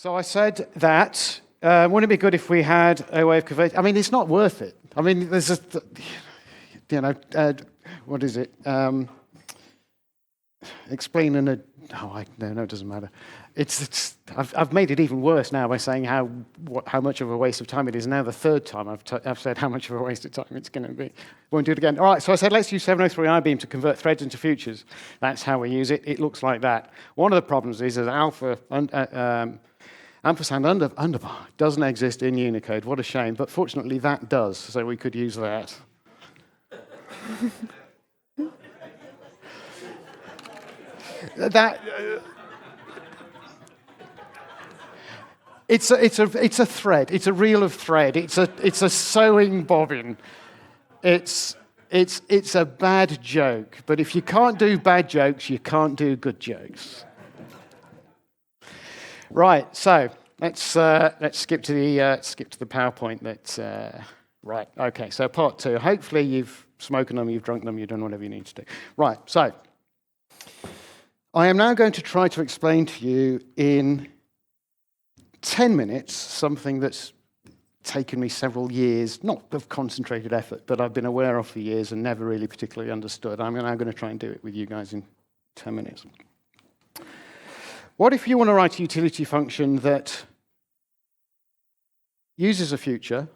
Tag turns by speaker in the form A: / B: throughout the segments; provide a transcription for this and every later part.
A: So I said that, wouldn't it be good if we had a way of converting? I mean, it's not worth it. I mean, there's a, what is it? Explaining a, no, it doesn't matter. I've made it even worse now by saying how much of a waste of time it is. Now the third time I've said how much of a waste of time it's going to be. Won't do it again. All right, so I said let's use 703 IBeam to convert threads into futures. That's how we use it. It looks like that. One of the problems is that ampersand underbar doesn't exist in Unicode. What a shame. But fortunately that does, so we could use that. It's a thread. It's a reel of thread. It's a sewing bobbin. It's a bad joke. But if you can't do bad jokes, you can't do good jokes. Right. So let's skip to the PowerPoint. Right. Okay. So part 2. Hopefully you've smoked them, you've drunk them, you've done whatever you need to do. Right. So I am now going to try to explain to you in 10 minutes something that's taken me several years, not of concentrated effort, but I've been aware of for years and never really particularly understood. I'm now going to try and do it with you guys in 10 minutes. What if you want to write a utility function that uses a future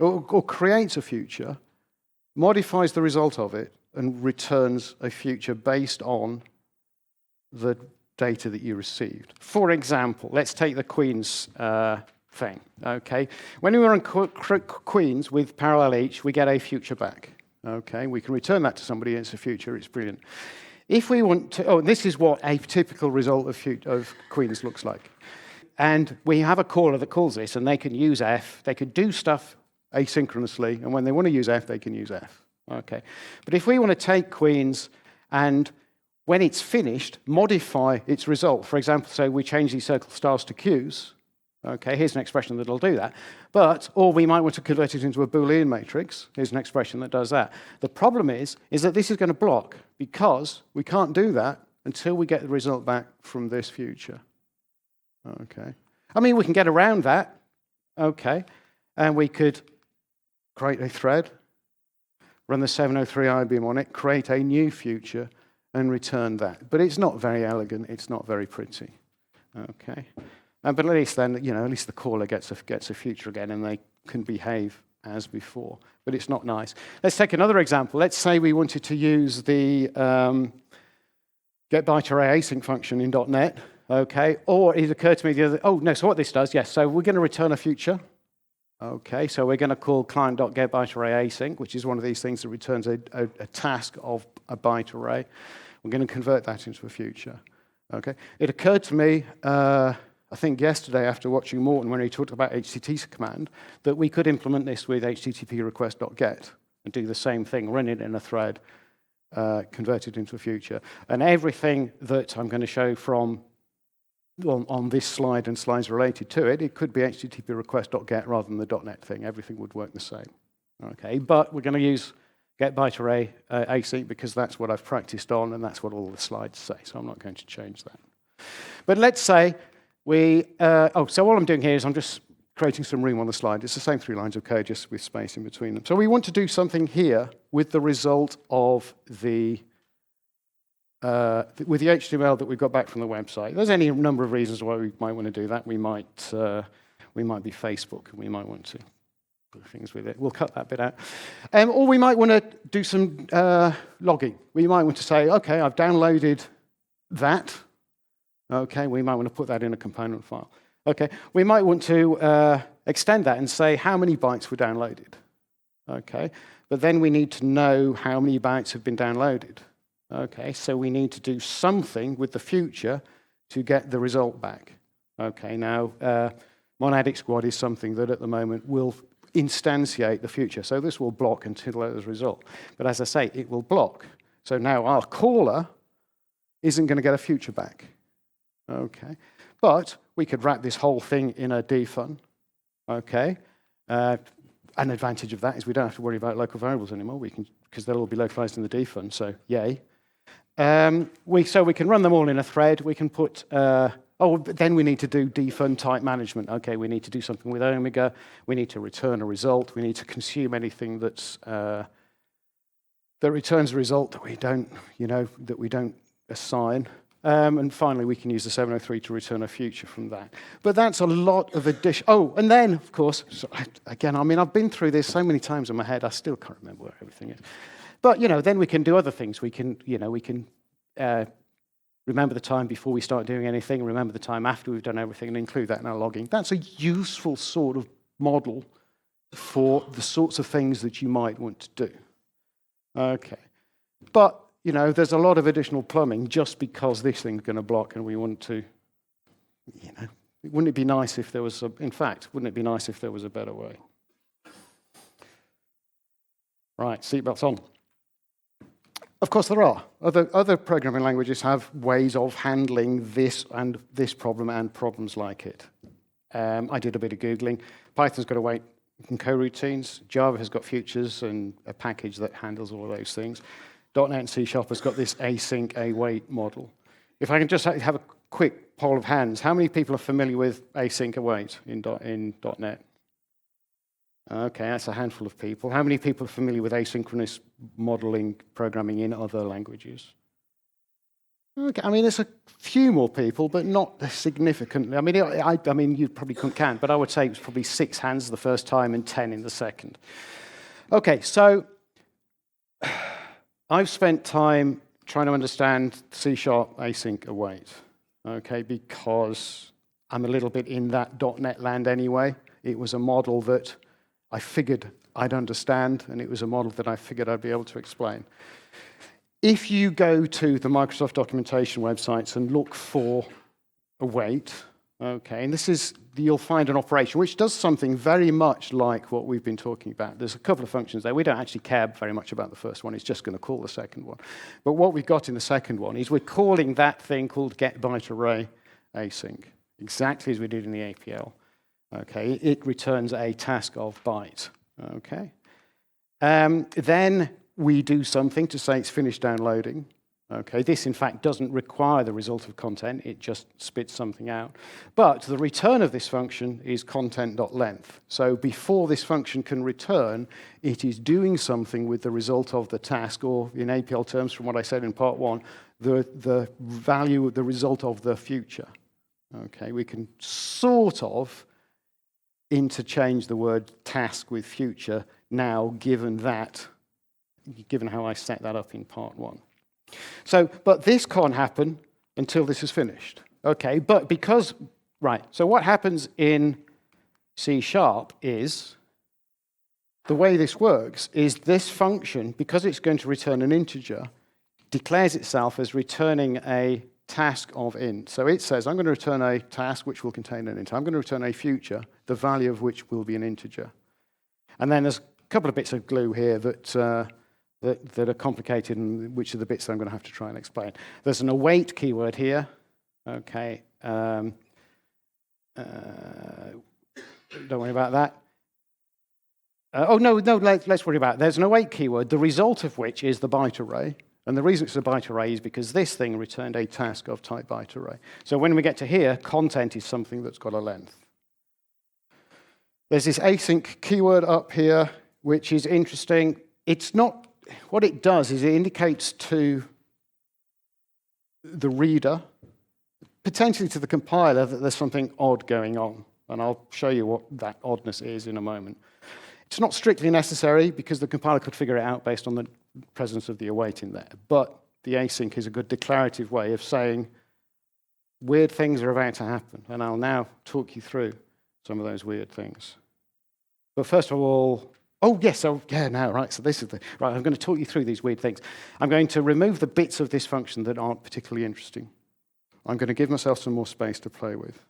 A: or creates a future, modifies the result of it, and returns a future based on the data that you received? For example, let's take the Queens thing. Okay, when we run Queens with parallel each, we get a future back. Okay, we can return that to somebody. It's a future. It's brilliant. If we want to, this is what a typical result of Queens looks like. And we have a caller that calls this, and they can use F. They can do stuff asynchronously, and when they want to use F, they can use F. Okay, but if we want to take Queens and when it's finished, modify its result. For example, so we change these circle stars to Qs. Okay, here's an expression that'll do that. Or we might want to convert it into a Boolean matrix. Here's an expression that does that. The problem is that this is going to block because we can't do that until we get the result back from this future. Okay. I mean, we can get around that. Okay. And we could create a thread, run the 703 IBeam on it, create a new future, and return that. But it's not very elegant. It's not very pretty. Okay. But at least then, at least the caller gets a future again, and they can behave as before. But it's not nice. Let's take another example. Let's say we wanted to use the getByteArray async function in .NET. Okay. Or it occurred to me so what this does, yes. So we're going to return a future. Okay, so we're going to call client.getByteArray async, which is one of these things that returns a task of a byte array. We're going to convert that into a future. Okay, it occurred to me, I think yesterday after watching Morton when he talked about HTTP command, that we could implement this with HTTP request.get and do the same thing, run it in a thread, convert it into a future. And everything that I'm going to show from on this slide and slides related to it, it could be HTTP request.get rather than the .NET thing. Everything would work the same. Okay, but we're going to use getByteArray async because that's what I've practiced on and that's what all the slides say. So I'm not going to change that. But let's say so all I'm doing here is I'm just creating some room on the slide. It's the same 3 lines of code, just with space in between them. So we want to do something here with the result of with the HTML that we've got back from the website. There's any number of reasons why we might want to do that. We might be Facebook, and we might want to do things with it. We'll cut that bit out. Or we might want to do some logging. We might want to say, okay, I've downloaded that. Okay, we might want to put that in a component file. Okay, we might want to extend that and say how many bytes were downloaded. Okay, but then we need to know how many bytes have been downloaded. Okay, so we need to do something with the future to get the result back. Okay, now monadic squad is something that at the moment will instantiate the future. So this will block until there's a result. But as I say, it will block. So now our caller isn't going to get a future back. Okay, but we could wrap this whole thing in a defun. Okay, an advantage of that is we don't have to worry about local variables anymore. We can, because they'll all be localized in the defun. So yay. So we can run them all in a thread. We can put Oh, but then we need to do defund type management. Okay, we need to do something with Omega. We need to return a result. We need to consume anything that's that returns a result that we don't, that we don't assign. And finally, we can use the 703 to return a future from that. But that's a lot of addition. Oh, and then, of course, again, I mean, I've been through this so many times in my head, I still can't remember where everything is. But, then we can do other things. We can, remember the time before we start doing anything, remember the time after we've done everything, and include that in our logging. That's a useful sort of model for the sorts of things that you might want to do. Okay. But, there's a lot of additional plumbing just because this thing's going to block and we want to, wouldn't it be nice if there was in fact, wouldn't it be nice if there was a better way? Right, seatbelts on. Of course there are. Other programming languages have ways of handling this and this problem and problems like it. I did a bit of Googling. Python's got await and coroutines. Java has got futures and a package that handles all of those things. .NET and C# has got this async await model. If I can just have a quick poll of hands, how many people are familiar with async await in .NET? Okay, that's a handful of people. How many people are familiar with asynchronous modeling programming in other languages? Okay, I mean, there's a few more people, but not significantly. I mean, you probably couldn't count, but I would say it was probably 6 hands the first time and 10 in the second. Okay, so I've spent time trying to understand C# async await, okay, because I'm a little bit in that .NET land anyway. It was a model that I figured I'd understand, and it was a model that I figured I'd be able to explain. If you go to the Microsoft documentation websites and look for await, okay, and you'll find an operation which does something very much like what we've been talking about. There's a couple of functions there. We don't actually care very much about the first one. It's just going to call the second one. But what we've got in the second one is we're calling that thing called getByteArray async, exactly as we did in the APL. Okay, it returns a task of byte. Okay, then we do something to say it's finished downloading. Okay, this in fact doesn't require the result of content, it just spits something out. But the return of this function is content.length. So before this function can return, it is doing something with the result of the task, or in APL terms, from what I said in part 1, the value of the result of the future. Okay, we can sort of interchange the word task with future now, given how I set that up in part 1. So, but this can't happen until this is finished. Okay, but because, right, so what happens in C# is, the way this works is this function, because it's going to return an integer, declares itself as returning a task of int. So it says, I'm going to return a task which will contain an int. I'm going to return a future, the value of which will be an integer. And then there's a couple of bits of glue here that are complicated, and which are the bits that I'm going to have to try and explain. There's an await keyword here. Okay. Don't worry about that. Let's worry about it. There's an await keyword, the result of which is the byte array. And the reason it's a byte array is because this thing returned a task of type byte array. So when we get to here, content is something that's got a length. There's this async keyword up here, which is interesting. It's not, what it does is it indicates to the reader, potentially to the compiler, that there's something odd going on. And I'll show you what that oddness is in a moment. It's not strictly necessary because the compiler could figure it out based on the presence of the await in there. But the async is a good declarative way of saying weird things are about to happen. And I'll now talk you through some of those weird things. But first of all, right, so this is right, I'm going to talk you through these weird things. I'm going to remove the bits of this function that aren't particularly interesting. I'm going to give myself some more space to play with.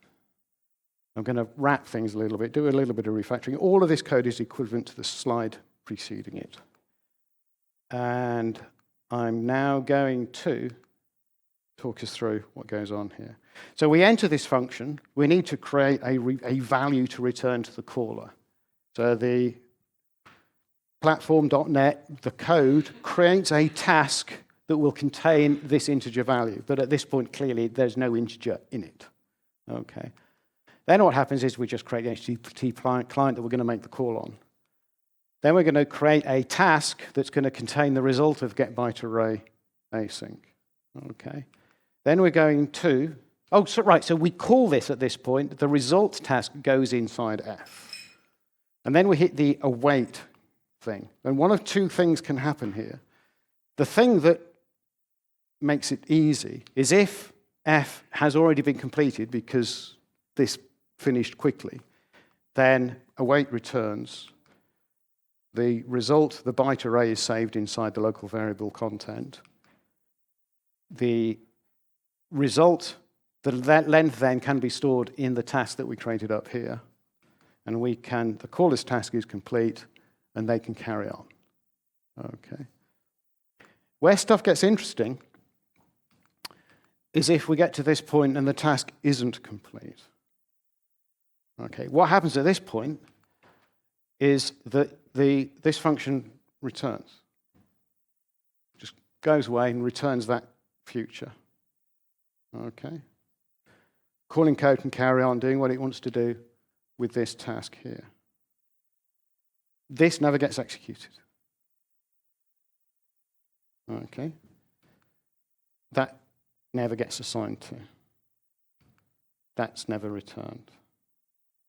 A: I'm going to wrap things a little bit, do a little bit of refactoring. All of this code is equivalent to the slide preceding it. And I'm now going to talk us through what goes on here. So we enter this function. We need to create a value to return to the caller. So the platform.net, the code, creates a task that will contain this integer value. But at this point, clearly, there's no integer in it. Okay. Then what happens is we just create the HTTP client that we're going to make the call on. Then we're going to create a task that's going to contain the result of getByteArray async. Okay. Then we're going to, so we call this at this point, the result task goes inside F. And then we hit the await thing. And one of two things can happen here. The thing that makes it easy is if F has already been completed because this finished quickly, then await returns. The result, the byte array, is saved inside the local variable content. The result, that length then can be stored in the task that we created up here. And the call this task is complete, and they can carry on. Okay. Where stuff gets interesting is if we get to this point and the task isn't complete. Okay. What happens at this point is that this function returns. Just goes away and returns that future. Okay. Calling code can carry on doing what it wants to do with this task here. This never gets executed. Okay. That never gets assigned to. That's never returned.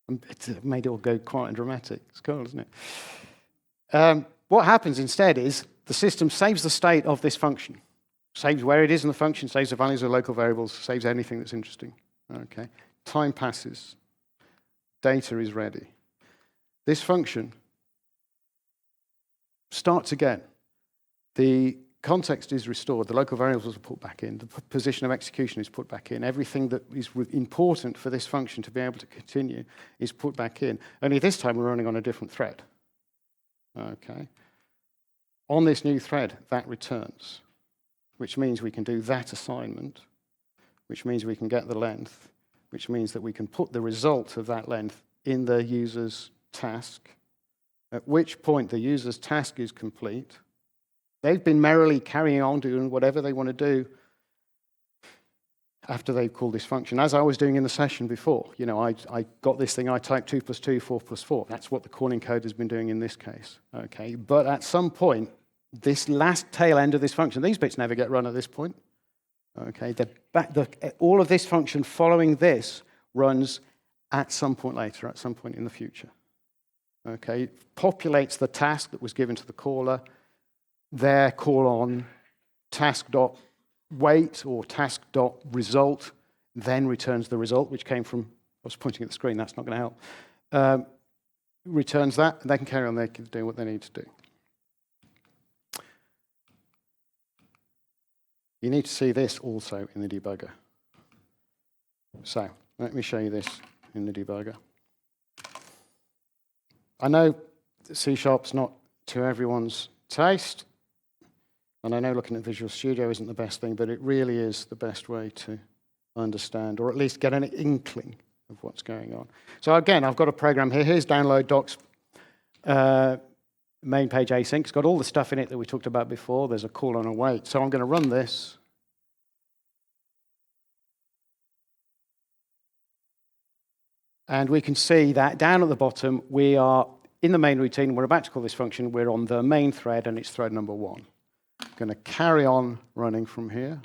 A: It made it all go quite dramatic. It's cool, isn't it? What happens instead is the system saves the state of this function. Saves where it is in the function, saves the values of local variables, saves anything that's interesting. Okay. Time passes. Data is ready. This function starts again. The context is restored. The local variables are put back in. The position of execution is put back in. Everything that is important for this function to be able to continue is put back in. Only this time we're running on a different thread. Okay. On this new thread, that returns, which means we can do that assignment, which means we can get the length, which means that we can put the result of that length in the user's task, at which point the user's task is complete. They've been merrily carrying on doing whatever they want to do after they've called this function. As I was doing in the session before, I got this thing, I typed 2 + 2, 4 + 4. That's what the calling code has been doing in this case. Okay, but at some point, this last tail end of this function, these bits never get run at this point. Okay, all of this function following this runs at some point later, at some point in the future. Okay, it populates the task that was given to the caller, their call on task.wait or task.result, then returns the result, which came from, I was pointing at the screen, that's not going to help. Returns that, and they can carry on, they can do what they need to do. You need to see this also in the debugger. So, let me show you this in the debugger. I know C#'s not to everyone's taste, and I know looking at Visual Studio isn't the best thing, but it really is the best way to understand, or at least get an inkling of what's going on. So again, I've got a program here. Here's download docs, main page async. It's got all the stuff in it that we talked about before. There's a call on await. So I'm going to run this. And we can see that down at the bottom, we are in the main routine. We're about to call this function. We're on the main thread, and it's thread number 1. I'm going to carry on running from here.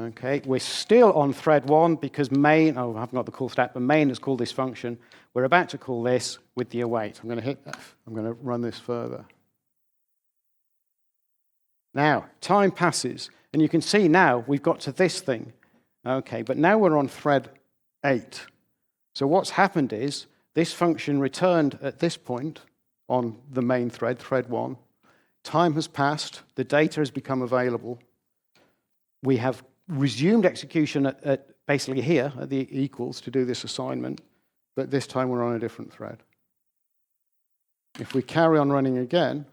A: Okay, we're still on thread 1 because main, I haven't got the call stat, but main has called this function. We're about to call this with the await. I'm going to hit F. I'm going to run this further. Now, time passes, and you can see now we've got to this thing. Okay, but now we're on thread 8. So what's happened is this function returned at this point on the main thread, thread 1. Time has passed. The data has become available. We have resumed execution at basically here at the equals to do this assignment, but this time we're on a different thread. If we carry on running again,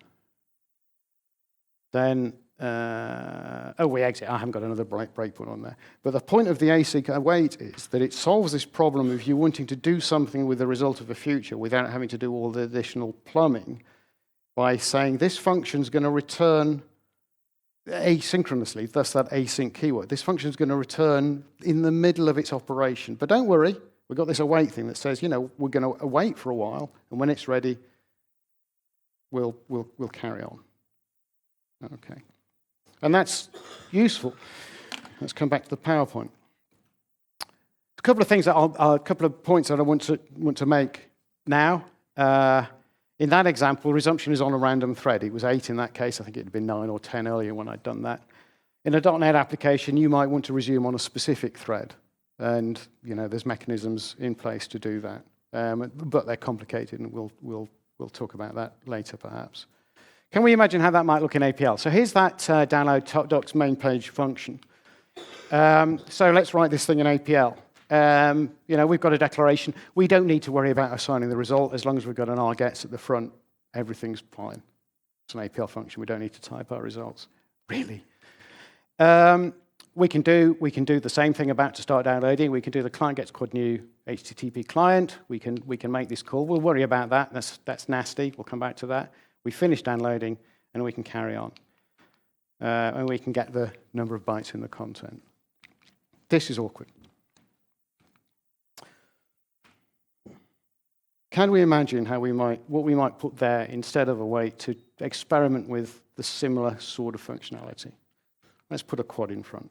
A: then we exit. I haven't got another breakpoint on there. But the point of the async await is that it solves this problem of you wanting to do something with the result of a future without having to do all the additional plumbing by saying this function is going to return asynchronously, thus that async keyword. This function is going to return in the middle of its operation. But don't worry, we've got this await thing that says, we're going to await for a while, and when it's ready, we'll carry on. Okay. And that's useful. Let's come back to the PowerPoint. A couple of things a couple of points that I want to make now. In that example, resumption is on a random thread. It was 8 in that case. I think it had been 9 or 10 earlier when I'd done that. In a .NET application, you might want to resume on a specific thread. And there's mechanisms in place to do that. But they're complicated, and we'll talk about that later, perhaps. Can we imagine how that might look in APL? So here's that download docs main page function. So let's write this thing in APL. We've got a declaration. We don't need to worry about assigning the result. As long as we've got an rgets at the front, everything's fine. It's an APL function. We don't need to type our results. Really? We can do the same thing about to start downloading. We can do the client gets quad new HTTP client. We can make this call. We'll worry about that. That's nasty. We'll come back to that. We finish downloading, and we can carry on. And we can get the number of bytes in the content. This is awkward. Can we imagine what we might put there instead of await to experiment with the similar sort of functionality? Let's put a quad in front.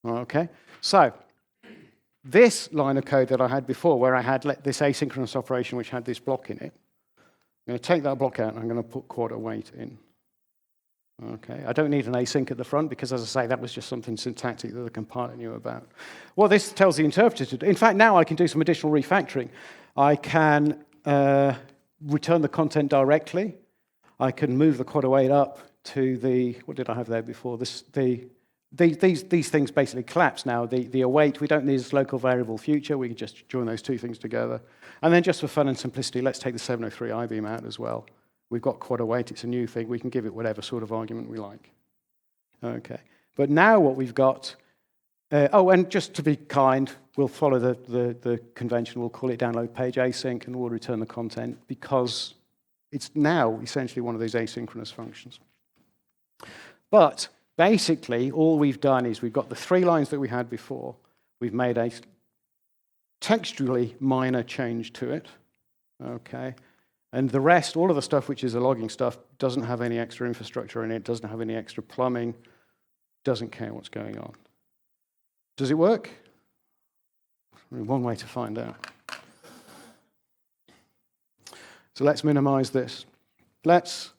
A: Okay, so this line of code that I had before, where I had this asynchronous operation which had this block in it, I'm going to take that block out and I'm going to put quad await in. Okay, I don't need an async at the front because, as I say, that was just something syntactic that the compiler knew about. What this tells the interpreter to do, in fact, now I can do some additional refactoring. I can return the content directly. I can move the quad await up to the, what did I have there before? These things basically collapse now. The await, we don't need this local variable future. We can just join those two things together. And then just for fun and simplicity, let's take the 703 IBeam out as well. We've got quad await, it's a new thing. We can give it whatever sort of argument we like. Okay, but now what we've got, and just to be kind, we'll follow the convention. We'll call it download page async, and we'll return the content because it's now essentially one of those asynchronous functions. But basically, all we've done is we've got the 3 lines that we had before. We've made a textually minor change to it. Okay. And the rest, all of the stuff which is the logging stuff, doesn't have any extra infrastructure in it, doesn't have any extra plumbing, doesn't care what's going on. Does it work? One way to find out. So let's minimize this. Let's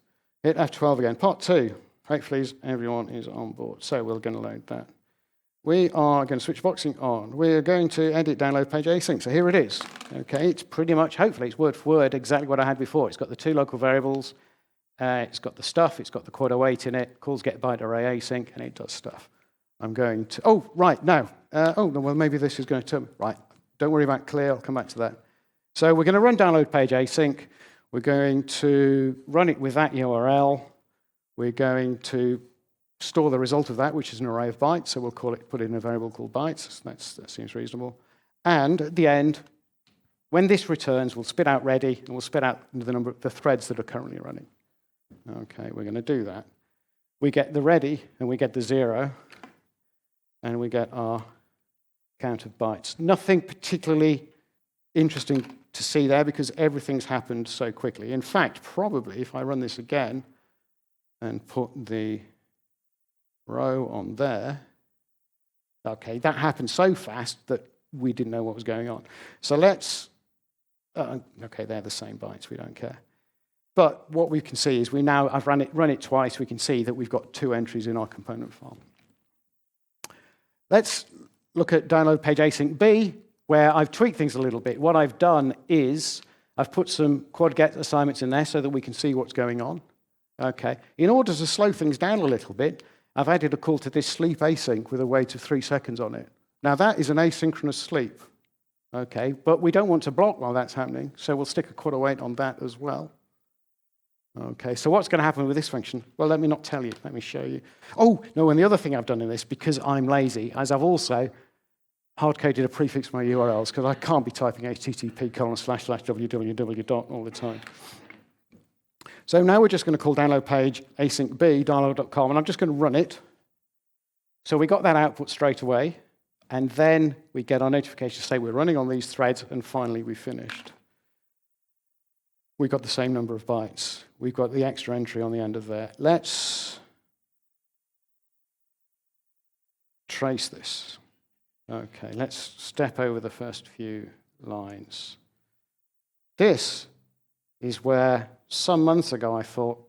A: hit F12 again. Part 2. Hopefully everyone is on board. So we're going to load that. We are going to switch boxing on. We're going to edit download page async. So here it is. Okay, it's pretty much, hopefully, it's word for word exactly what I had before. It's got the 2 local variables. It's got the stuff. It's got the quad await in it. Calls get byte array async, and it does stuff. I'm going to, oh, right, now. Well, maybe this is going to turn, right. Don't worry about clear. I'll come back to that. So we're going to run download page async. We're going to run it with that URL. We're going to store the result of that, which is an array of bytes. So we'll put in a variable called bytes. That seems reasonable. And at the end, when this returns, we'll spit out ready, and we'll spit out the threads that are currently running. Okay, we're going to do that. We get the ready, and we get the 0, and we get our count of bytes. Nothing particularly interesting to see there because everything's happened so quickly. In fact, probably if I run this again and put the row on there, okay, that happened so fast that we didn't know what was going on. So let's, okay, they're the same bytes, we don't care. But what we can see is I've run it twice, we can see that we've got 2 entries in our component file. Let's look at download page async B, where I've tweaked things a little bit. What I've done is I've put some quad get assignments in there so that we can see what's going on. Okay. In order to slow things down a little bit, I've added a call to this sleep async with a wait of 3 seconds on it. Now that is an asynchronous sleep. Okay, but we don't want to block while that's happening, so we'll stick a quad await on that as well. Okay, so what's going to happen with this function? Well, let me not tell you. Let me show you. Oh, no, and the other thing I've done in this, because I'm lazy, is I've also hard-coded a prefix for my URLs, because I can't be typing http://www. all the time. So now we're just going to call download page async b dialog.com, and I'm just going to run it. So we got that output straight away, and then we get our notification to say we're running on these threads, and finally we finished. We've got the same number of bytes. We've got the extra entry on the end of there. Let's trace this. Okay, let's step over the first few lines. This is where some months ago I thought,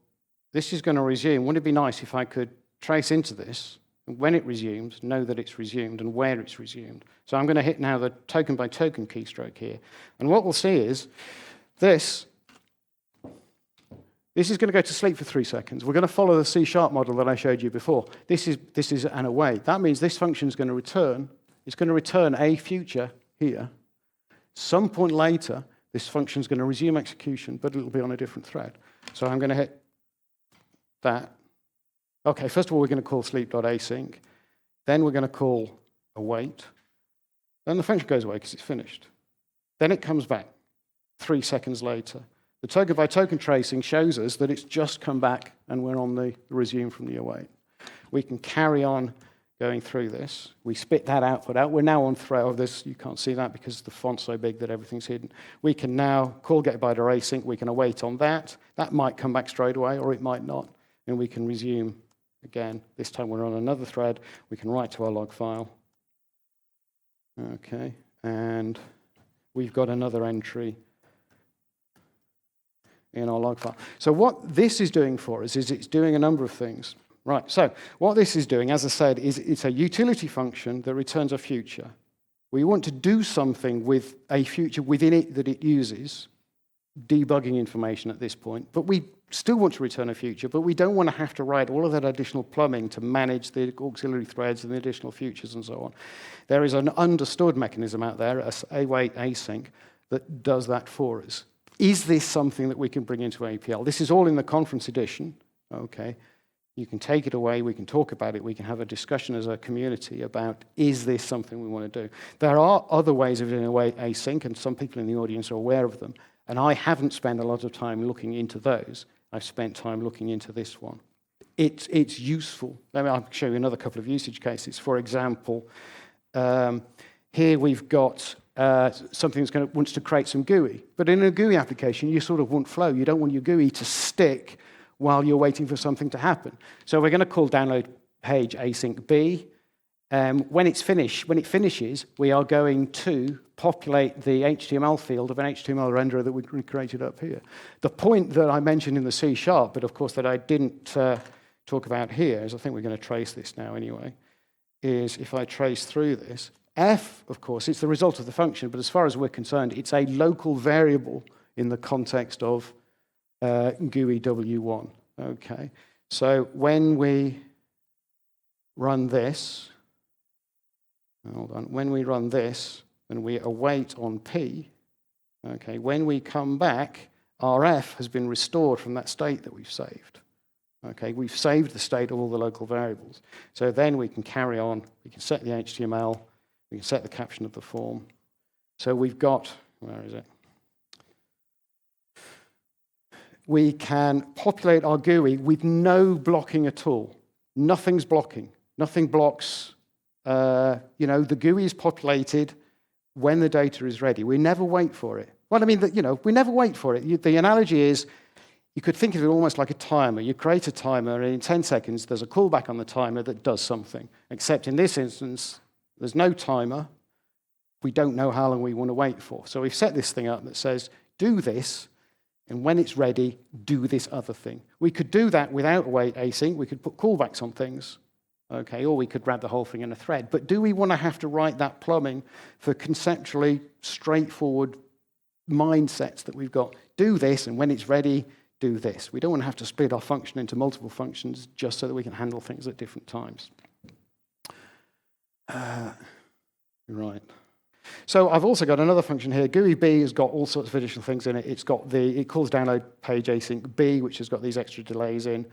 A: this is going to resume. Wouldn't it be nice if I could trace into this, and when it resumes, know that it's resumed and where it's resumed. So I'm going to hit now the token by token keystroke here. And what we'll see is this is going to go to sleep for 3 seconds. We're going to follow the C# model that I showed you before. This is an await. That means this function is going to return. It's going to return a future here. Some point later, this function is going to resume execution, but it'll be on a different thread. So I'm going to hit that. Okay, first of all, we're going to call sleep.async. Then we're going to call await. Then the function goes away because it's finished. Then it comes back 3 seconds later. The token by token tracing shows us that it's just come back and we're on the resume from the await. We can carry on going through this. We spit that output out. We're now on thread of this. You can't see that because the font's so big that everything's hidden. We can now call getByte or async. We can await on that. That might come back straight away or it might not. And we can resume again. This time we're on another thread. We can write to our log file. Okay. And we've got another entry in our log file. So what this is doing for us is it's doing a number of things. Right, so what this is doing, as I said, is it's a utility function that returns a future. We want to do something with a future within it that it uses, debugging information at this point, but we still want to return a future, but we don't want to have to write all of that additional plumbing to manage the auxiliary threads and the additional futures and so on. There is an understood mechanism out there, await async, that does that for us. Is this something that we can bring into APL? This is all in the conference edition, okay? You can take it away, we can talk about it, we can have a discussion as a community about, is this something we want to do? There are other ways of doing await async, and some people in the audience are aware of them, and I haven't spent a lot of time looking into those. I've spent time looking into this one. It's useful. I'll show you another couple of usage cases. For example, here we've got something that wants to create some GUI, but in a GUI application, you sort of want flow. You don't want your GUI to stick while you're waiting for something to happen. So we're going to call download page async b. When it finishes, we are going to populate the HTML field of an HTML renderer that we created up here. The point that I mentioned in the C#, but of course that I didn't talk about here, is I think we're going to trace this now anyway, is if I trace through this, f, of course, it's the result of the function, but as far as we're concerned, it's a local variable in the context of GUI w1. Okay, so when we run this, hold on, when we run this and we await on P, okay, when we come back, our F has been restored from that state that we've saved. Okay, we've saved the state of all the local variables. So then we can carry on, we can set the HTML, we can set the caption of the form. So we've got, where is it? We can populate our GUI with no blocking at all. Nothing's blocking. Nothing blocks. The GUI is populated when the data is ready. We never wait for it. Well, I mean, we never wait for it. The analogy is, you could think of it almost like a timer. You create a timer, and in 10 seconds, there's a callback on the timer that does something. Except in this instance, there's no timer. We don't know how long we want to wait for. So we've set this thing up that says, do this, and when it's ready, do this other thing. We could do that without await async. We could put callbacks on things, okay, or we could wrap the whole thing in a thread. But do we want to have to write that plumbing for conceptually straightforward mindsets that we've got? Do this, and when it's ready, do this. We don't want to have to split our function into multiple functions just so that we can handle things at different times. Right. So I've also got another function here. GUI B has got all sorts of additional things in it. It calls download page async B, which has got these extra delays in.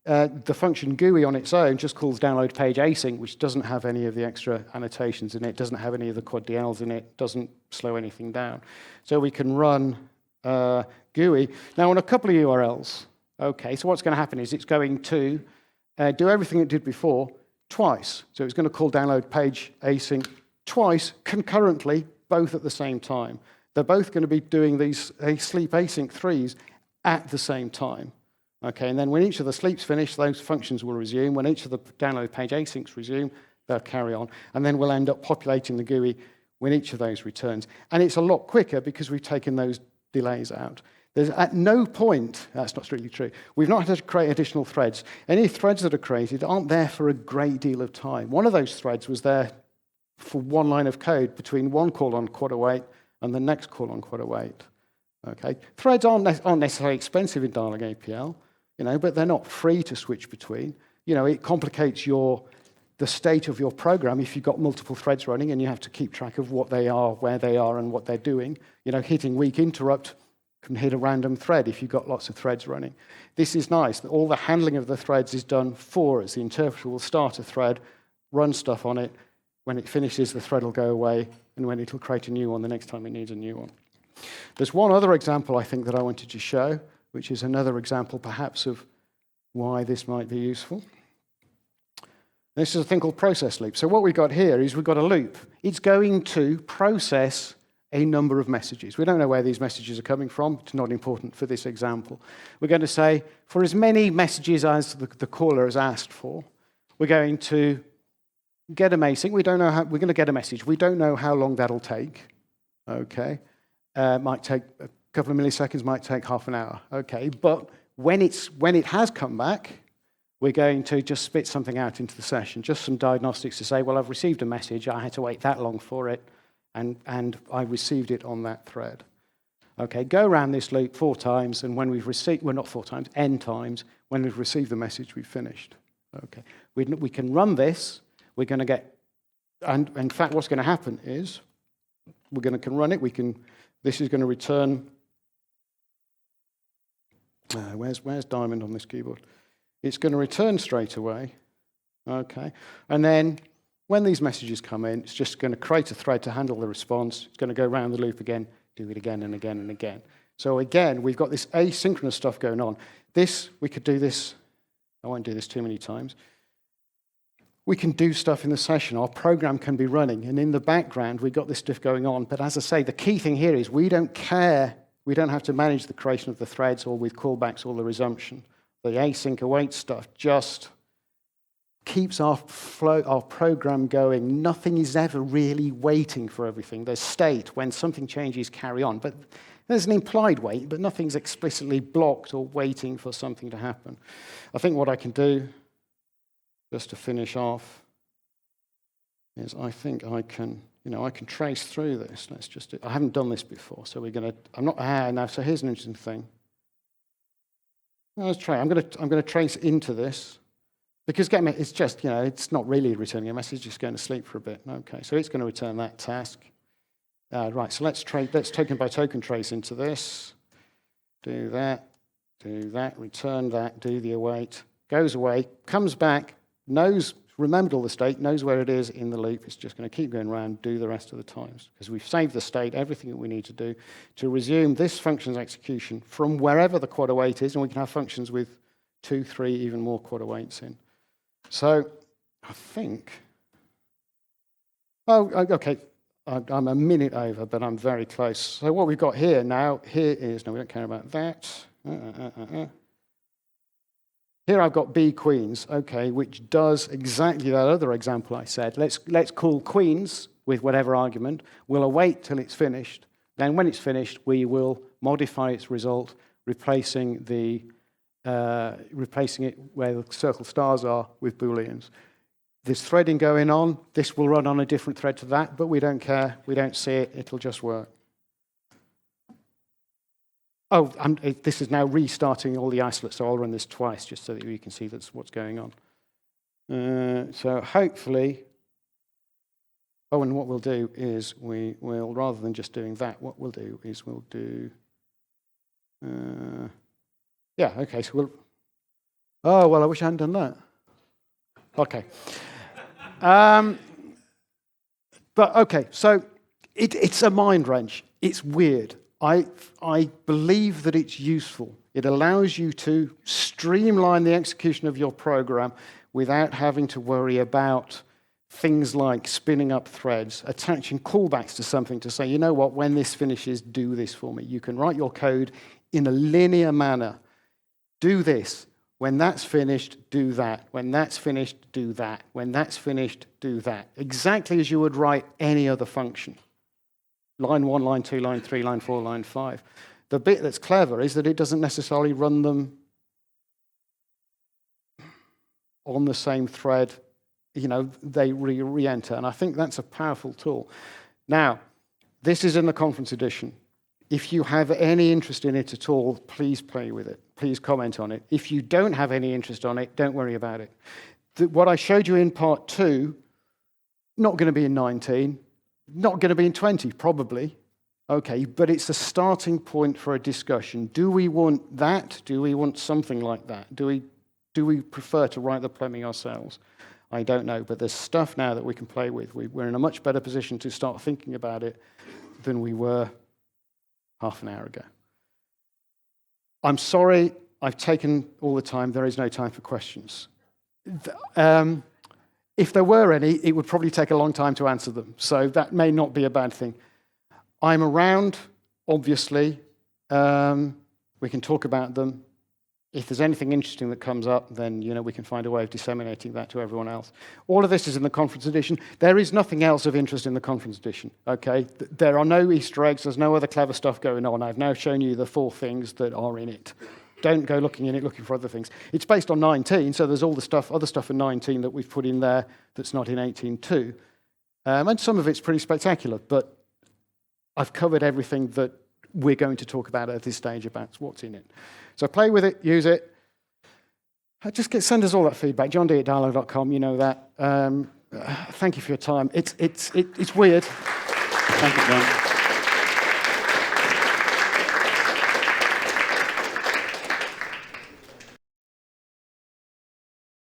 A: The function GUI on its own just calls download page async, which doesn't have any of the extra annotations in it, doesn't have any of the quad DLs in it, doesn't slow anything down. So we can run GUI. Now on a couple of URLs, Okay, so what's going to happen is it's going to do everything it did before twice. So it's going to call download page async twice concurrently, both at the same time. They're both going to be doing these sleep async 3s at the same time. Okay, and then when each of the sleeps finish, those functions will resume. When each of the download page asyncs resume, they'll carry on. And then we'll end up populating the GUI when each of those returns. And it's a lot quicker because we've taken those delays out. There's at no point, that's not strictly true, we've not had to create additional threads. Any threads that are created aren't there for a great deal of time. One of those threads was there for one line of code between one call on quad await and the next call on quad await. Okay, threads aren't necessarily expensive in Dyalog APL, but they're not free to switch between. It complicates the state of your program if you've got multiple threads running and you have to keep track of what they are, where they are, and what they're doing. Hitting weak interrupt can hit a random thread if you've got lots of threads running. This is nice. All the handling of the threads is done for us. The interpreter will start a thread, run stuff on it. When it finishes, the thread will go away, and when it'll create a new one, the next time it needs a new one. There's one other example, I think, that I wanted to show, which is another example, perhaps, of why this might be useful. This is a thing called ProcessLoop. So what we've got here is we've got a loop. It's going to process a number of messages. We don't know where these messages are coming from. It's not important for this example. We're going to say, for as many messages as the caller has asked for, we're going to get a async. We don't know how, we're going to get a message. We don't know how long that'll take. Okay. Might take a couple of milliseconds, might take half an hour. Okay. But when it has come back, we're going to just spit something out into the session, just some diagnostics to say, well, I've received a message. I had to wait that long for it. And I received it on that thread. Okay, go around this loop 4 times, and when we've received, well, not 4 times, n times, when we've received the message, we've finished. Okay, we can run this. We're going to get, and in fact, what's going to happen is we're going to run it. This is going to return. Where's Diamond on this keyboard? It's going to return straight away. Okay, and then when these messages come in, it's just going to create a thread to handle the response. It's going to go around the loop again, do it again and again and again. So again, we've got this asynchronous stuff going on. We could do this. I won't do this too many times. We can do stuff in the session. Our program can be running. And in the background, we've got this stuff going on. But as I say, the key thing here is we don't care. We don't have to manage the creation of the threads or with callbacks or the resumption. The async await stuff just keeps our program going. Nothing is ever really waiting for everything. There's state. When something changes, carry on. But there's an implied wait, but nothing's explicitly blocked or waiting for something to happen. I think what I can do, just to finish off, is I think I can trace through this. I haven't done this before, so now, so here's an interesting thing. Let's try. I'm going to trace into this. Because it's just, it's not really returning a message, it's going to sleep for a bit. Okay, so it's going to return that task. Right, so let's token by token trace into this. Do that, return that, do the await. Goes away, comes back, remembered all the state, knows where it is in the loop. It's just going to keep going around, do the rest of the times. Because we've saved the state, everything that we need to do to resume this function's execution from wherever the quad await is, and we can have functions with 2, 3, even more quad awaits in. So I think, okay, I'm a minute over, but I'm very close. So what we've got here now, we don't care about that. Here I've got B queens, okay, which does exactly that other example I said. Let's call queens with whatever argument. We'll await till it's finished. Then when it's finished, we will modify its result, replacing it where the circle stars are with booleans. There's threading going on. This will run on a different thread to that, but we don't care. We don't see it. It'll just work. Oh, this is now restarting all the isolates, so I'll run this twice just so that you can see that's what's going on. So hopefully, and what we'll do is rather than just doing that, what we'll do is we'll do, yeah, okay, so I wish I hadn't done that. Okay. But okay, so it's a mind wrench. It's weird. I believe that it's useful. It allows you to streamline the execution of your program without having to worry about things like spinning up threads, attaching callbacks to something to say, you know what, when this finishes, do this for me. You can write your code in a linear manner. Do this. When that's finished, do that. When that's finished, do that. When that's finished, do that. Exactly as you would write any other function. Line 1, line 2, line 3, line 4, line 5. The bit that's clever is that it doesn't necessarily run them on the same thread. You know, they re-enter. And I think that's a powerful tool. Now, this is in the conference edition. If you have any interest in it at all, please play with it. Please comment on it. If you don't have any interest on it, don't worry about it. What I showed you in part 2, not going to be in 19, not going to be in 20, probably. Okay, but it's a starting point for a discussion. Do we want that? Do we want something like that? Do we prefer to write the plumbing ourselves? I don't know, but there's stuff now that we can play with. We're in a much better position to start thinking about it than we were half an hour ago. I'm sorry, I've taken all the time. There is no time for questions. If there were any, it would probably take a long time to answer them, so that may not be a bad thing. I'm around, obviously. We can talk about them. If there's anything interesting that comes up, then we can find a way of disseminating that to everyone else. All of this is in the conference edition. There is nothing else of interest in the conference edition, okay? There are no Easter eggs. There's no other clever stuff going on. I've now shown you the 4 things that are in it. Don't go looking in it looking for other things. It's based on 19, so there's all the stuff, other stuff in 19 that we've put in there that's not in 18.2. And some of it's pretty spectacular, but I've covered everything that we're going to talk about at this stage about what's in it. So play with it, use it. Just send us all that feedback. johnd@dialog.com, you know that. Thank you for your time. It's weird.
B: Thank you, John.